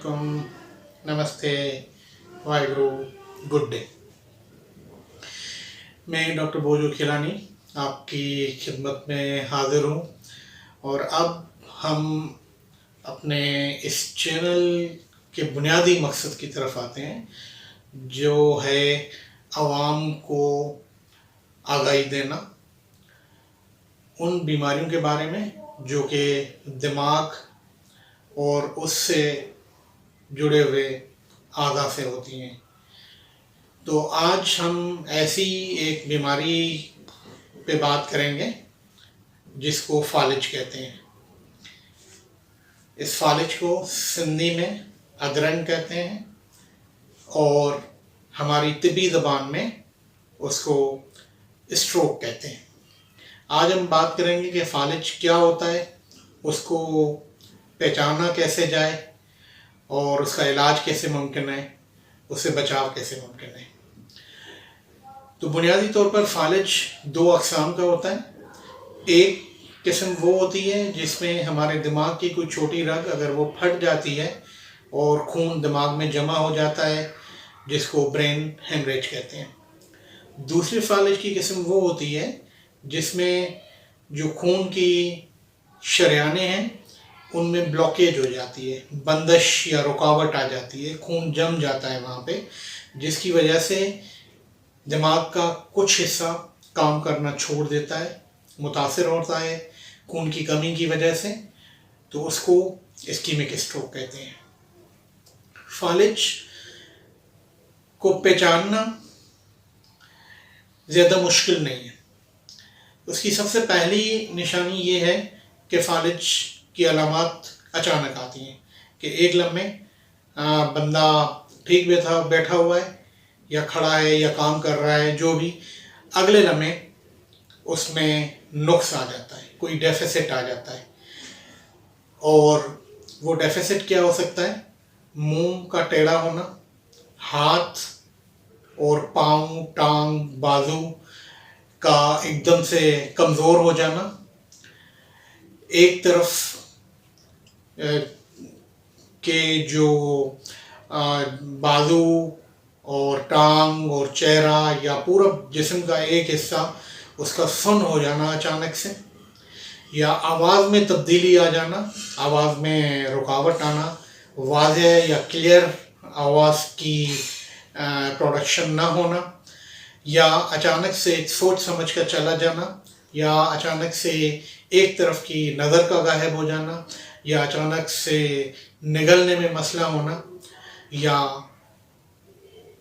वालेकुम, नमस्ते, Waheguru, good day. मैं डॉक्टर बोजू खिलानी आपकी खिदमत में हाज़िर हूँ और अब हम अपने इस चैनल के बुनियादी मकसद की तरफ आते हैं, जो है आवाम को आगाही देना उन बीमारियों के बारे में जो कि दिमाग और उससे जुड़े हुए आज़ा से होती हैं। तो आज हम ऐसी एक बीमारी पे बात करेंगे जिसको फालिज कहते हैं। इस फालिज को सिंधी में अदरन कहते हैं और हमारी तिब्बी ज़बान में उसको स्ट्रोक कहते हैं। आज हम बात करेंगे कि फालिज क्या होता है, उसको पहचाना कैसे जाए और उसका इलाज कैसे मुमकिन है, उससे बचाव कैसे मुमकिन है। तो बुनियादी तौर पर फालिज दो अक़साम का होता है। एक किस्म वो होती है जिसमें हमारे दिमाग की कोई छोटी रग अगर वो फट जाती है और खून दिमाग में जमा हो जाता है, जिसको ब्रेन हेमरेज कहते हैं। दूसरी फालिज की किस्म वो होती है जिसमें जो खून की शरियानें हैं उनमें ब्लॉकेज हो जाती है, बंदिश या रुकावट आ जाती है, खून जम जाता है वहाँ पे, जिसकी वजह से दिमाग का कुछ हिस्सा काम करना छोड़ देता है, मुतासिर होता है खून की कमी की वजह से। तो उसको इस्कीमिक स्ट्रोक कहते हैं। फालिज को पहचानना ज़्यादा मुश्किल नहीं है। उसकी सबसे पहली निशानी ये है कि फालिज की अलामात अचानक आती हैं कि एक लम्हे बंदा ठीक बैठा हुआ है या खड़ा है या काम कर रहा है, जो भी, अगले लम्हे उसमें नुक्स आ जाता है, कोई डेफिसिट आ जाता है। और वो डेफिसिट क्या हो सकता है? मुंह का टेढ़ा होना, हाथ और पाँव, टांग, बाजू का एकदम से कमज़ोर हो जाना, एक तरफ के जो बाजू और टांग और चेहरा या पूरा जिस्म का एक हिस्सा उसका सुन्न हो जाना अचानक से, या आवाज़ में तब्दीली आ जाना, आवाज़ में रुकावट आना, वाज़ेह या क्लियर आवाज़ की प्रोडक्शन ना होना, या अचानक से सोच समझ कर चला जाना, या अचानक से एक तरफ की नज़र का गायब हो जाना, या अचानक से निगलने में मसला होना, या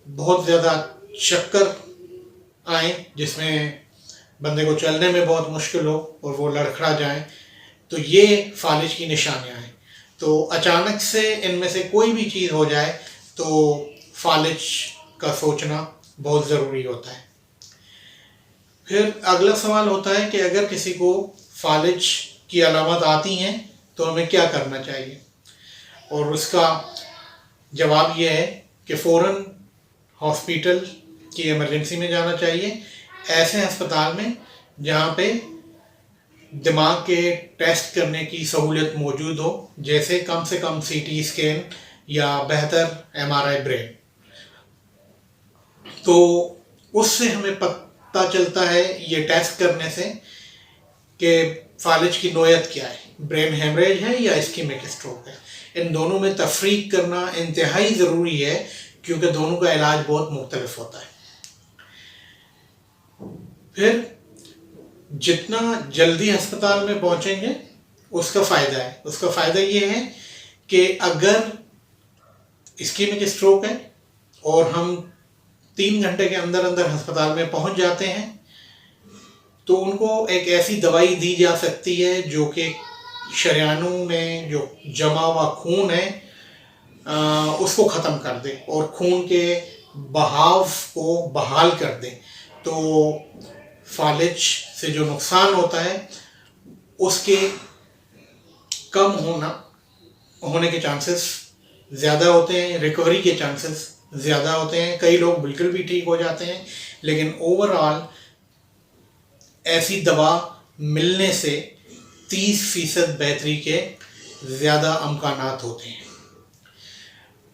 बहुत ज़्यादा चक्कर आए जिसमें बंदे को चलने में बहुत मुश्किल हो और वो लड़खड़ा जाए। तो ये फालिज की निशानियां हैं। तो अचानक से इनमें से कोई भी चीज़ हो जाए तो फालिज का सोचना बहुत ज़रूरी होता है। फिर अगला सवाल होता है कि अगर किसी को फालिज की अलामत आती हैं तो हमें क्या करना चाहिए, और उसका जवाब यह है कि फ़ौरन हॉस्पिटल की इमरजेंसी में जाना चाहिए, ऐसे अस्पताल में जहाँ पे दिमाग के टेस्ट करने की सहूलियत मौजूद हो, जैसे कम से कम सीटी स्कैन या बेहतर एमआरआई ब्रेन। तो उससे हमें पता चलता है ये टेस्ट करने से कि फालिज की नोयत क्या है, ब्रेन हेमरेज है या इस्कीमिक स्ट्रोक है। इन दोनों में तफरीक करना इंतहाई ज़रूरी है क्योंकि दोनों का इलाज बहुत मुख्तलिफ होता है। फिर जितना जल्दी अस्पताल में पहुंचेंगे उसका फ़ायदा है। उसका फ़ायदा ये है कि अगर इस्कीमिक स्ट्रोक है और हम 3 घंटे के अंदर अंदर अस्पताल में पहुंच जाते हैं तो उनको एक ऐसी दवाई दी जा सकती है जो कि शरियानों में जो जमा हुआ खून है उसको ख़त्म कर दे और खून के बहाव को बहाल कर दे। तो फालिज से जो नुकसान होता है उसके कम होने के चांसेस ज़्यादा होते हैं, रिकवरी के चांसेस ज़्यादा होते हैं। कई लोग बिल्कुल भी ठीक हो जाते हैं, लेकिन ओवरऑल ऐसी दवा मिलने से 30% बेहतरी के ज़्यादा अमकानात होते हैं।